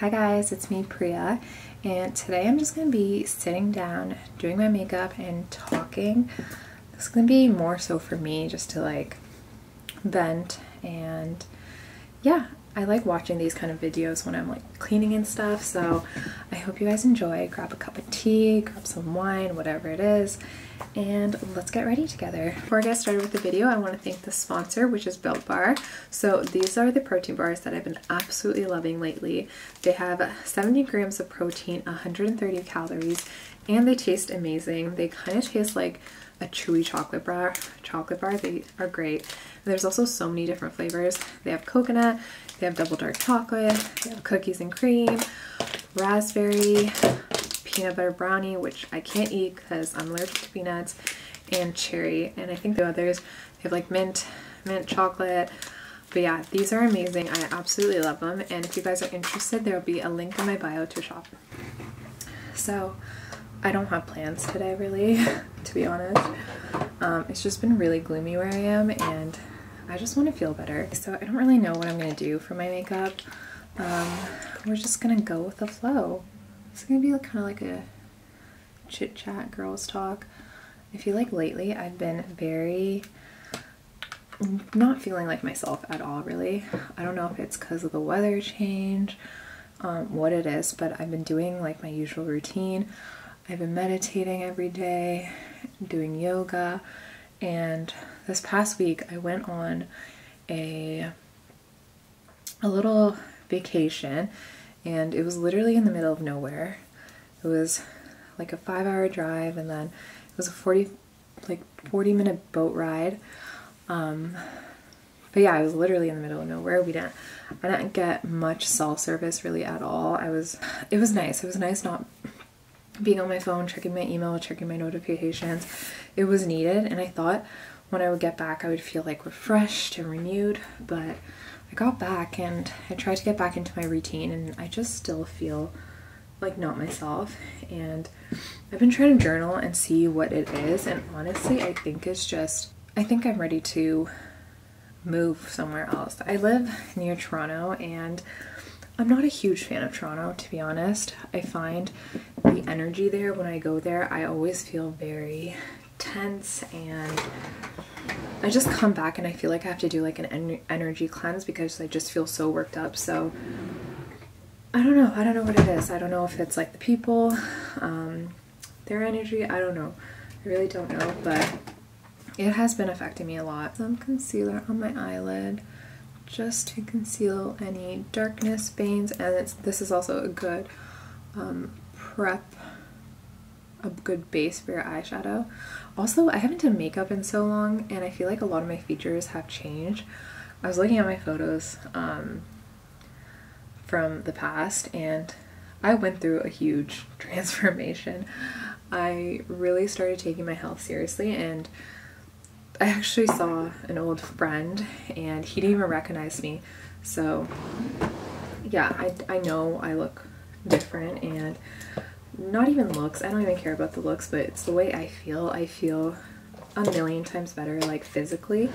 Hi guys, it's me Priya, and today I'm just going to be sitting down, doing my makeup and talking. This is going to be more so for me, just to like vent, and yeah, I like watching these kind of videos when I'm like cleaning and stuff, so I hope you guys enjoy. Grab a cup of tea, grab some wine, whatever it is, and let's get ready together. Before I get started with the video, I want to thank the sponsor, which is Built Bar. So these are the protein bars that I've been absolutely loving lately. They have 70 grams of protein, 130 calories, and they taste amazing. They kind of taste like a chewy chocolate bar. They are great. And there's also so many different flavors. They have coconut, they have double dark chocolate, they have cookies and cream, raspberry, peanut butter brownie, which I can't eat because I'm allergic to peanuts, and cherry. And I think the others, they have like mint chocolate. But yeah, these are amazing. I absolutely love them. And if you guys are interested, there will be a link in my bio to shop. So I don't have plans today, really, to be honest. It's just been really gloomy where I am, and I just want to feel better. So I don't really know what I'm going to do for my makeup. We're just going to go with the flow. It's going to be kind of like a chit-chat girls talk. I feel like lately I've been very not feeling like myself at all, really. I don't know if it's because of the weather change, what it is, but I've been doing like my usual routine. I've been meditating every day, doing yoga, and this past week I went on a little vacation, and it was literally in the middle of nowhere. It was like a 5-hour drive, and then it was a 40-minute boat ride. But yeah, I was literally in the middle of nowhere. I didn't get much cell service really at all. It was nice. It was nice not being on my phone, checking my email, checking my notifications. It was needed, and I thought when I would get back I would feel like refreshed and renewed, but I got back and I tried to get back into my routine, and I just still feel like not myself. And I've been trying to journal and see what it is, and honestly I think I'm ready to move somewhere else. I live near Toronto, and I'm not a huge fan of Toronto, to be honest. I find the energy there, when I go there, I always feel very tense, and I just come back and I feel like I have to do like an energy cleanse because I just feel so worked up. So I don't know what it is. I don't know if it's like the people, their energy, I don't know. I really don't know, but it has been affecting me a lot. Some concealer on my eyelid just to conceal any darkness, veins, and this is also a good a good base for your eyeshadow. Also, I haven't done makeup in so long, and I feel like a lot of my features have changed. I was looking at my photos from the past, and I went through a huge transformation. I really started taking my health seriously, and I actually saw an old friend, and he didn't even recognize me. So yeah, I know I look different, and not even looks, I don't even care about the looks, but it's the way I feel. I feel a million times better, like physically.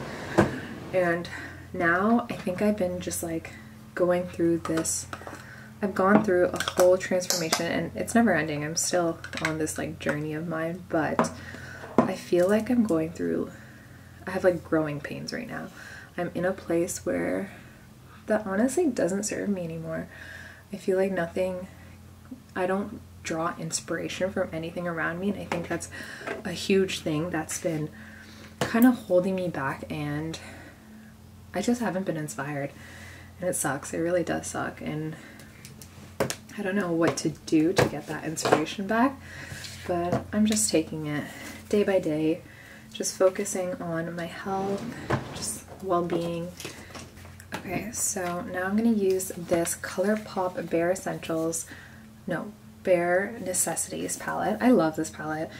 And now I think I've been just like going through this, I've gone through a whole transformation, and it's never ending. I'm still on this like journey of mine, but I feel like I'm going through, I have like growing pains right now. I'm in a place where that honestly doesn't serve me anymore. I feel like I don't draw inspiration from anything around me, and I think that's a huge thing that's been kind of holding me back, and I just haven't been inspired, and it sucks. It really does suck, and I don't know what to do to get that inspiration back, but I'm just taking it day by day, just focusing on my health, just well-being. Okay, so now I'm going to use this ColourPop Bare Necessities palette. I love this palette.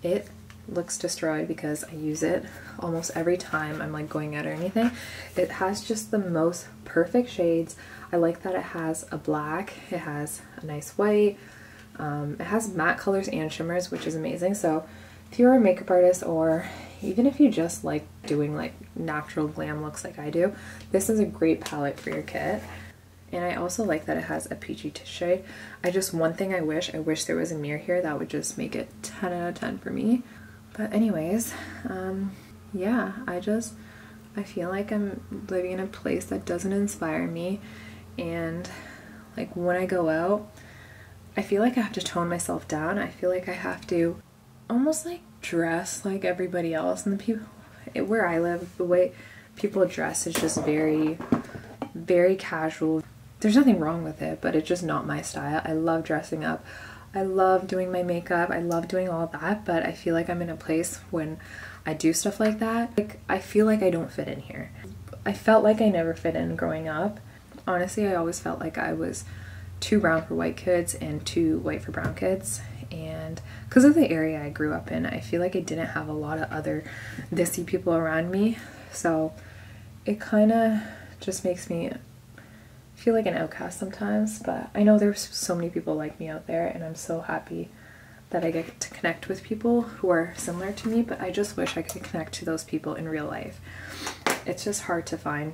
It looks destroyed because I use it almost every time I'm like going out or anything. It has just the most perfect shades. I like that it has a black, it has a nice white, it has matte colors and shimmers, which is amazing. So if you're a makeup artist, or even if you just like doing like natural glam looks like I do, this is a great palette for your kit. And I also like that it has a peachy shade. One thing I wish there was a mirror here that would just make it 10 out of 10 for me. But anyways, yeah, I feel like I'm living in a place that doesn't inspire me, and like when I go out, I feel like I have to tone myself down. I feel like I have to almost like dress like everybody else, and the people where I live, the way people dress is just very, very casual. There's nothing wrong with it, but it's just not my style. I love dressing up. I love doing my makeup. I love doing all that, but I feel like I'm in a place when I do stuff like that, like I feel like I don't fit in here. I felt like I never fit in growing up. Honestly, I always felt like I was too brown for white kids and too white for brown kids. And because of the area I grew up in, I feel like I didn't have a lot of other dissy people around me. So it kind of just makes me feel like an outcast sometimes. But I know there's so many people like me out there, and I'm so happy that I get to connect with people who are similar to me, but I just wish I could connect to those people in real life. It's just hard to find.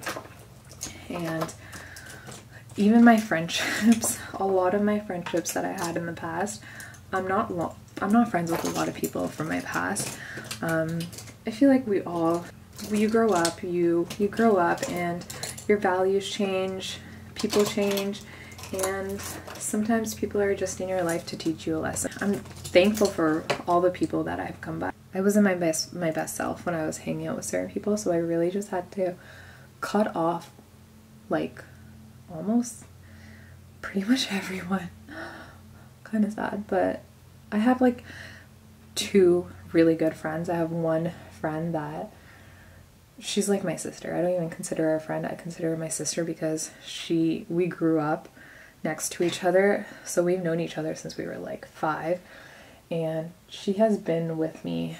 And even my friendships, a lot of my friendships that I had in the past, I'm not friends with a lot of people from my past. I feel like you grow up, you grow up and your values change, people change, and sometimes people are just in your life to teach you a lesson. I'm thankful for all the people that I've come by. I wasn't my best self when I was hanging out with certain people, so I really just had to cut off like almost pretty much everyone. Kind of sad, but I have like 2 really good friends. I have one friend that she's like my sister. I don't even consider her a friend. I consider her my sister because we grew up next to each other, so we've known each other since we were like 5, and she has been with me.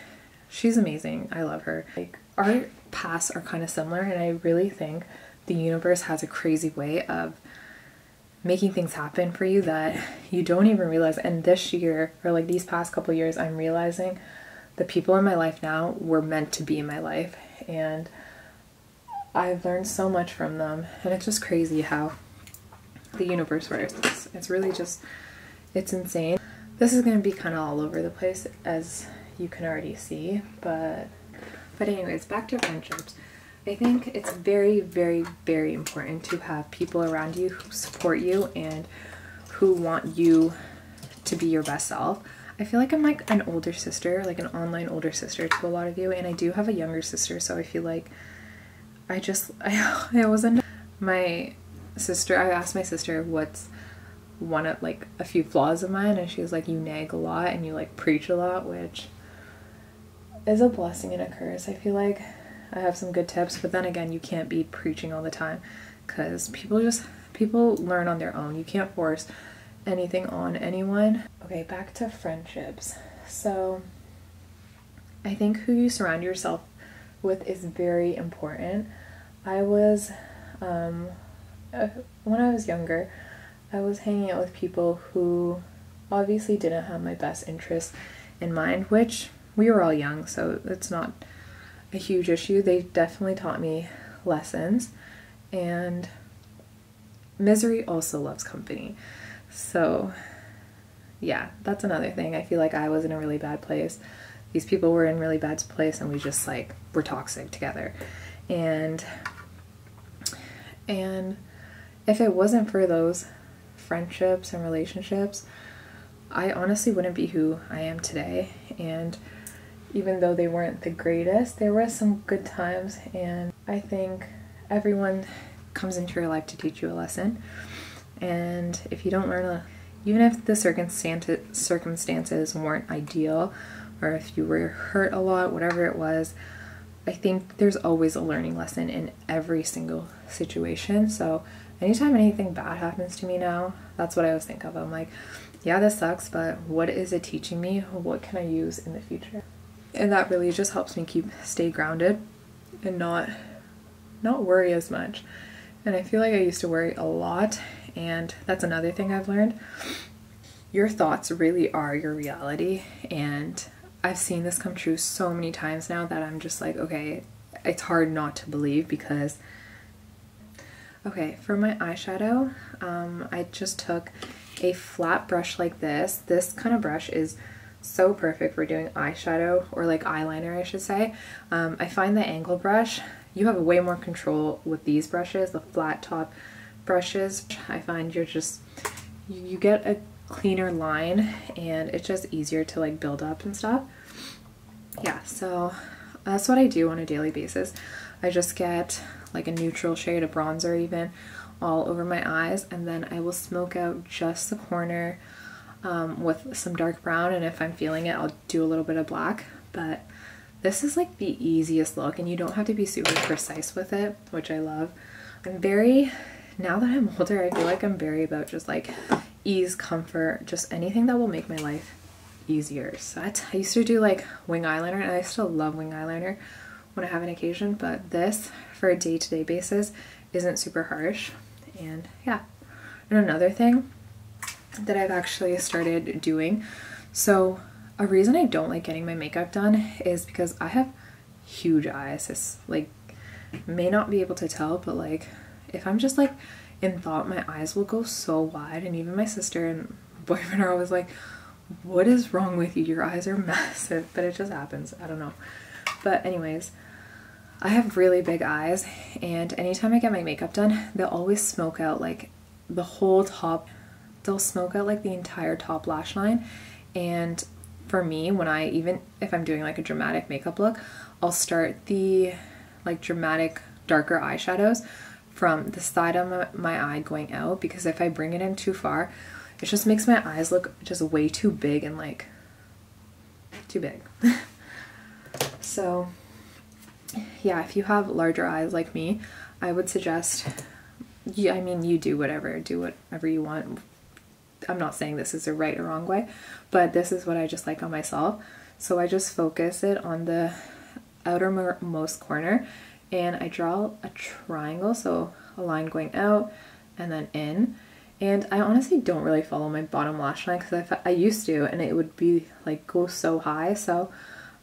She's amazing. I love her. Like, our paths are kind of similar, and I really think the universe has a crazy way of making things happen for you that you don't even realize. And this year, or like these past couple years, I'm realizing the people in my life now were meant to be in my life, and I've learned so much from them. And it's just crazy how the universe works. It's really just, it's insane. This is going to be kind of all over the place, as you can already see, but anyways, back to friendships. I think it's very, very, very important to have people around you who support you and who want you to be your best self. I feel like I'm like an older sister, like an online older sister to a lot of you, and I do have a younger sister, so I feel like I wasn't my sister. I asked my sister what's one of like a few flaws of mine, and she was like, you nag a lot and you like preach a lot, which is a blessing and a curse. I feel like I have some good tips, but then again, you can't be preaching all the time because people learn on their own. You can't force anything on anyone. Okay, back to friendships. So I think who you surround yourself with is very important. I was when I was younger, I was hanging out with people who obviously didn't have my best interests in mind, which we were all young, so it's not a huge issue. They definitely taught me lessons, and misery also loves company. So yeah, that's another thing. I feel like I was in a really bad place. These people were in a really bad place, and we just like were toxic together. And if it wasn't for those friendships and relationships, I honestly wouldn't be who I am today. And even though they weren't the greatest, there were some good times, and I think everyone comes into your life to teach you a lesson. And if you don't learn even if the circumstances weren't ideal, or if you were hurt a lot, whatever it was, I think there's always a learning lesson in every single situation. So anytime anything bad happens to me now, that's what I always think of. I'm like, yeah, this sucks, but what is it teaching me? What can I use in the future? And that really just helps me stay grounded and not worry as much. And I feel like I used to worry a lot, and that's another thing I've learned. Your thoughts really are your reality, and I've seen this come true so many times now that I'm just like, okay, it's hard not to believe, because Okay, for my eyeshadow, I just took a flat brush like this. This kind of brush is so perfect for doing eyeshadow, or like eyeliner I should say. I find the angle brush, you have way more control with these brushes, the flat top brushes. I find you get a cleaner line and it's just easier to like build up and stuff. Yeah, so that's what I do on a daily basis. I just get like a neutral shade of bronzer even all over my eyes, and then I will smoke out just the corner with some dark brown, and if I'm feeling it I'll do a little bit of black. But this is like the easiest look and you don't have to be super precise with it, which I love. Now that I'm older, I feel like I'm very about just like ease, comfort, just anything that will make my life easier. So I used to do like wing eyeliner, and I still love wing eyeliner when I have an occasion, but this for a day-to-day basis isn't super harsh. And yeah, and another thing that I've actually started doing, so a reason I don't like getting my makeup done is because I have huge eyes. It's like, may not be able to tell, but like if I'm just like in thought, my eyes will go so wide, and even my sister and boyfriend are always like, what is wrong with you? Your eyes are massive. But it just happens. I don't know. But anyways, I have really big eyes, and anytime I get my makeup done, they'll always smoke out like the whole top. They'll smoke out like the entire top lash line. And for me, even if I'm doing like a dramatic makeup look, I'll start the like dramatic darker eyeshadows from the side of my eye going out, because if I bring it in too far, it just makes my eyes look just way too big and like too big. So yeah, if you have larger eyes like me, I would suggest, I mean, you do whatever you want. I'm not saying this is a right or wrong way, but this is what I just like on myself. So I just focus it on the outermost corner, and I draw a triangle, so a line going out and then in. And I honestly don't really follow my bottom lash line, because I used to, and it would be like go so high, so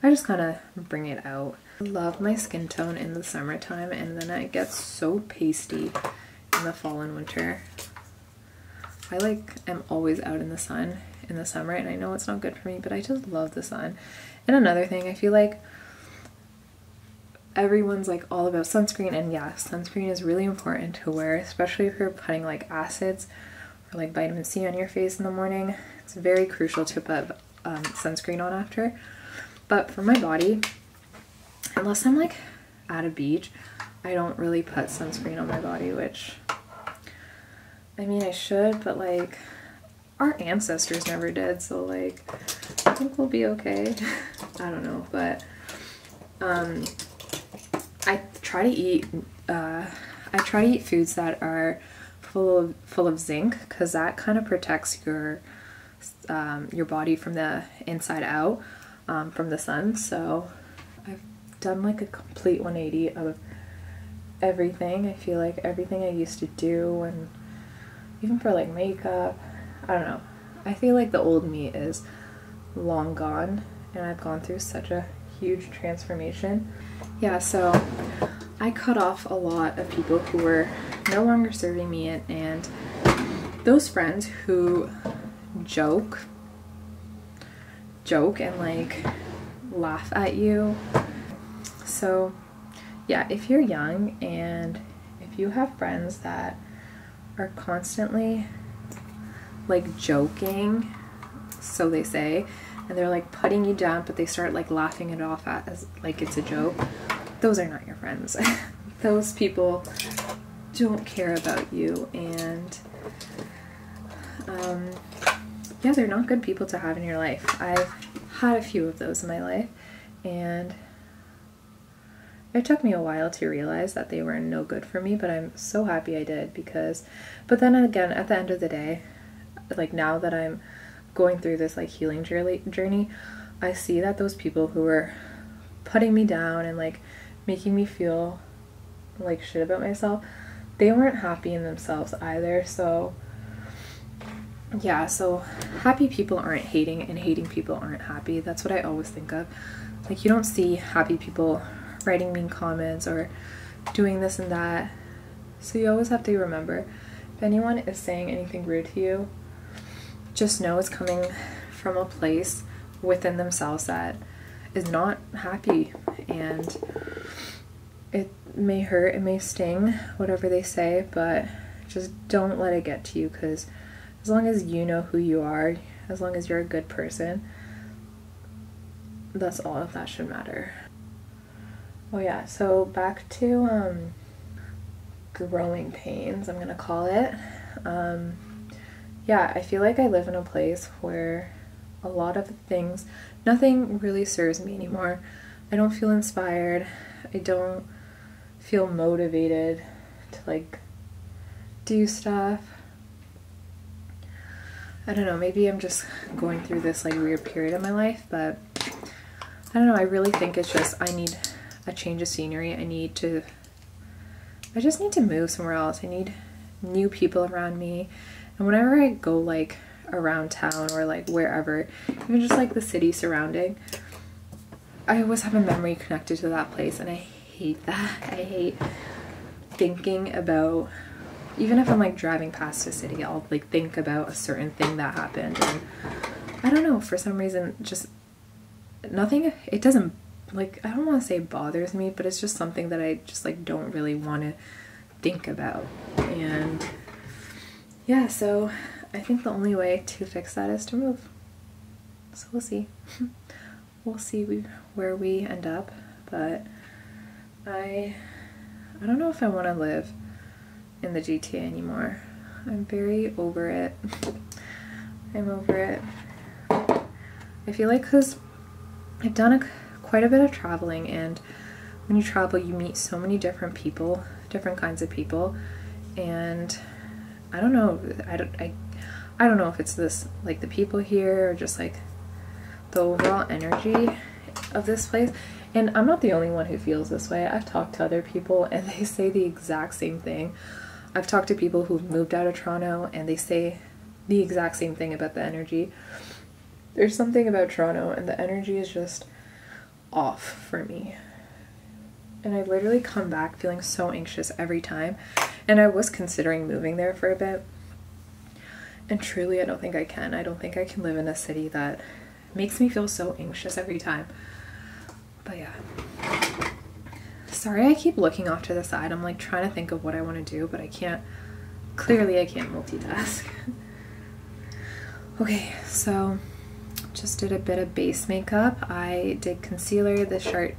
I just kind of bring it out. I love my skin tone in the summertime, and then it gets so pasty in the fall and winter. I like am always out in the sun in the summer, and I know it's not good for me, but I just love the sun. And another thing, I feel like everyone's like all about sunscreen, and yeah, sunscreen is really important to wear, especially if you're putting like acids or like vitamin C on your face in the morning. It's very crucial to put sunscreen on after. But for my body, unless I'm like at a beach, I don't really put sunscreen on my body, which, I mean, I should, but like our ancestors never did, so like I think we'll be okay. I don't know, but I try to eat foods that are full of zinc, because that kind of protects your body from the inside out, from the sun. So I've done like a complete 180 of everything. I feel like everything I used to do, and even for like makeup, I don't know. I feel like the old me is long gone, and I've gone through such a huge transformation. Yeah, so I cut off a lot of people who were no longer serving me, and those friends who joke and like laugh at you. So yeah, if you're young and if you have friends that are constantly like joking, so they say, and they're like putting you down, but they start like laughing it off as like it's a joke, those are not your friends. Those people don't care about you, and yeah, they're not good people to have in your life. I've had a few of those in my life, and it took me a while to realize that they were no good for me, but I'm so happy I did, because, but then again, at the end of the day, like now that I'm going through this like healing journey, I see that those people who were putting me down and like making me feel like shit about myself, they weren't happy in themselves either. So yeah, so happy people aren't hating, and hating people aren't happy. That's what I always think of. Like, you don't see happy people writing mean comments or doing this and that. So you always have to remember, if anyone is saying anything rude to you, just know it's coming from a place within themselves that is not happy, and it may hurt, it may sting, whatever they say, but just don't let it get to you, because as long as you know who you are, as long as you're a good person, that's all that should matter. Oh yeah, so back to growing pains, I'm gonna call it. Yeah, I feel like I live in a place where a lot of things, nothing really serves me anymore. I don't feel inspired. I don't feel motivated to like do stuff. I don't know, maybe I'm just going through this like weird period in my life, but I don't know, I really think it's just I need a change of scenery. I just need to move somewhere else. I need new people around me. And whenever I go like around town or like wherever, even just like the city surrounding, I always have a memory connected to that place, and I hate that. I hate thinking about, even if I'm like driving past a city, I'll like think about a certain thing that happened, and I don't know, for some reason, just nothing, it doesn't, like, I don't want to say bothers me, but it's just something that I just like don't really want to think about. And yeah, so I think the only way to fix that is to move. So we'll see. We'll see where we end up, but I don't know if I want to live in the GTA anymore. I'm very over it. I'm over it. I feel like because I've done quite a bit of traveling, and when you travel you meet so many different people, different kinds of people, and I don't know, I don't know if it's this, like the people here, or just like the overall energy of this place. And I'm not the only one who feels this way. I've talked to other people and they say the exact same thing. I've talked to people who've moved out of Toronto and they say the exact same thing about the energy. There's something about Toronto and the energy is just off for me. And I literally come back feeling so anxious every time. And I was considering moving there for a bit. And truly, I don't think I can. I don't think I can live in a city that makes me feel so anxious every time. But yeah. Sorry, I keep looking off to the side. I'm like trying to think of what I want to do, but I can't. Clearly, I can't multitask. Okay, so just did a bit of base makeup. I did concealer, the Tarte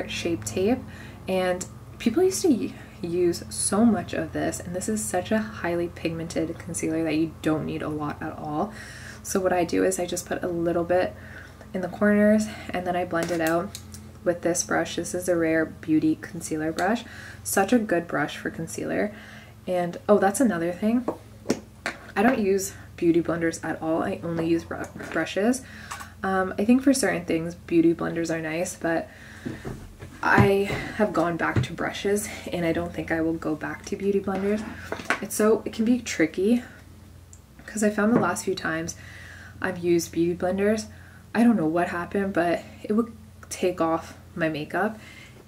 Shape Tape, and people used to use so much of this, and this is such a highly pigmented concealer that you don't need a lot at all. So what I do is I just put a little bit in the corners and then I blend it out with this brush. This is a Rare Beauty concealer brush. Such a good brush for concealer. And oh, that's another thing. I don't use beauty blenders at all. I only use brushes. I think for certain things beauty blenders are nice, but I have gone back to brushes and I don't think I will go back to beauty blenders. It can be tricky because I found the last few times I've used beauty blenders, I don't know what happened, but it would take off my makeup,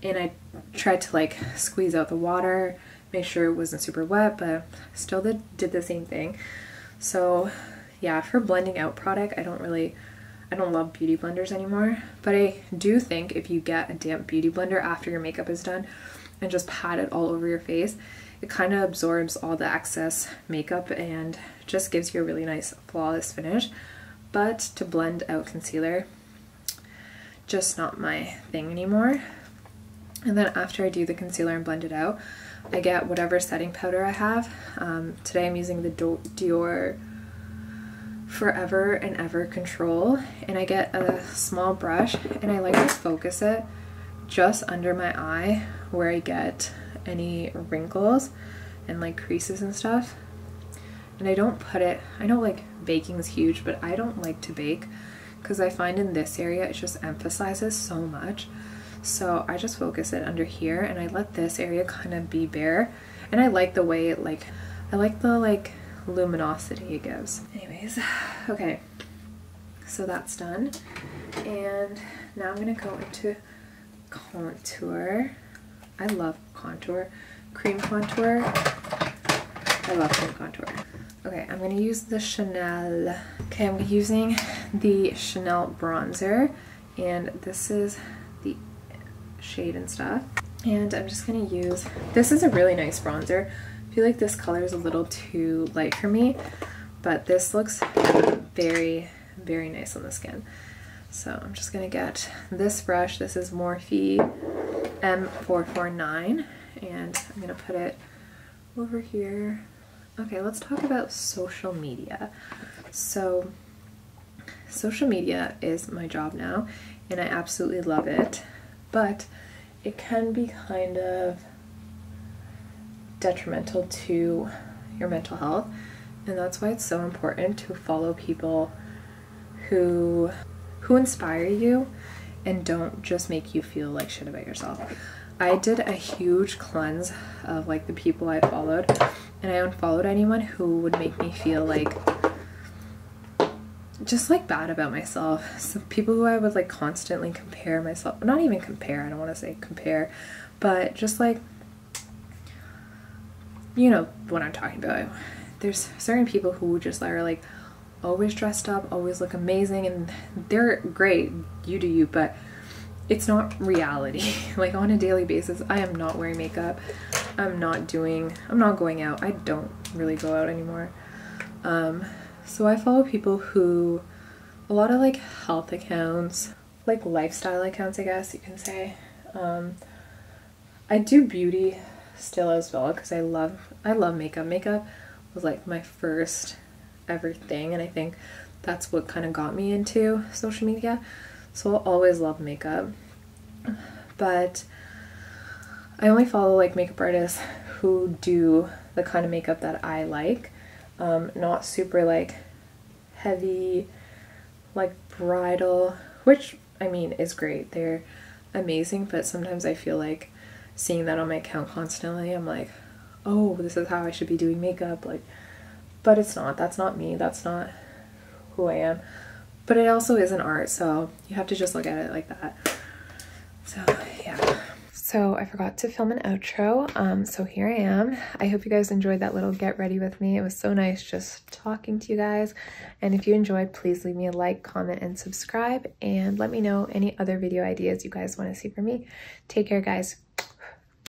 and I tried to like squeeze out the water, make sure it wasn't super wet, but still did the same thing. So yeah, for blending out product, I don't love beauty blenders anymore, but I do think if you get a damp beauty blender after your makeup is done and just pat it all over your face, it kind of absorbs all the excess makeup and just gives you a really nice flawless finish. But to blend out concealer, just not my thing anymore. And then after I do the concealer and blend it out, I get whatever setting powder I have. Today I'm using the Dior Forever and Ever Control, and I get a small brush and I like to focus it just under my eye where I get any wrinkles and like creases and stuff. And I don't put it, I know like baking is huge, but I don't like to bake because I find in this area it just emphasizes so much. So I just focus it under here and I let this area kind of be bare, and I like the way it I like the like luminosity it gives. Anyways, okay, so that's done, and now I'm gonna go into contour. I love contour, cream contour. I love cream contour. Okay, I'm gonna use the Chanel. Okay, I'm using the Chanel bronzer, and this is the shade and stuff. And I'm just gonna use, this is a really nice bronzer. I feel like this color is a little too light for me, but this looks very, very nice on the skin. So I'm just gonna get this brush. This is Morphe M449, and I'm gonna put it over here. Okay, let's talk about social media. So social media is my job now, and I absolutely love it, but it can be kind of detrimental to your mental health, and that's why it's so important to follow people who inspire you and don't just make you feel like shit about yourself. I did a huge cleanse of like the people I followed, and I unfollowed anyone who would make me feel like just like bad about myself. So people who I would like constantly compare myself, not even compare, I don't want to say compare, but just like, you know what I'm talking about. There's certain people who just are like always dressed up, always look amazing, and they're great, you do you, but it's not reality. Like on a daily basis, I am not wearing makeup. I'm not going out. I don't really go out anymore. So I follow people who, a lot of like health accounts, like lifestyle accounts, I guess you can say. I do beauty still as well because I love makeup. Makeup was like my first ever thing, and I think that's what kind of got me into social media. So I'll always love makeup, but I only follow like makeup artists who do the kind of makeup that I like, not super like heavy, like bridal, which I mean is great. They're amazing, but sometimes I feel like seeing that on my account constantly, I'm like, oh, this is how I should be doing makeup, like, but it's not. That's not me. That's not who I am. But it also is an art, so you have to just look at it like that. So yeah. So I forgot to film an outro, so here I am. I hope you guys enjoyed that little get ready with me. It was so nice just talking to you guys. And if you enjoyed, please leave me a like, comment, and subscribe, and let me know any other video ideas you guys want to see from me. Take care, guys.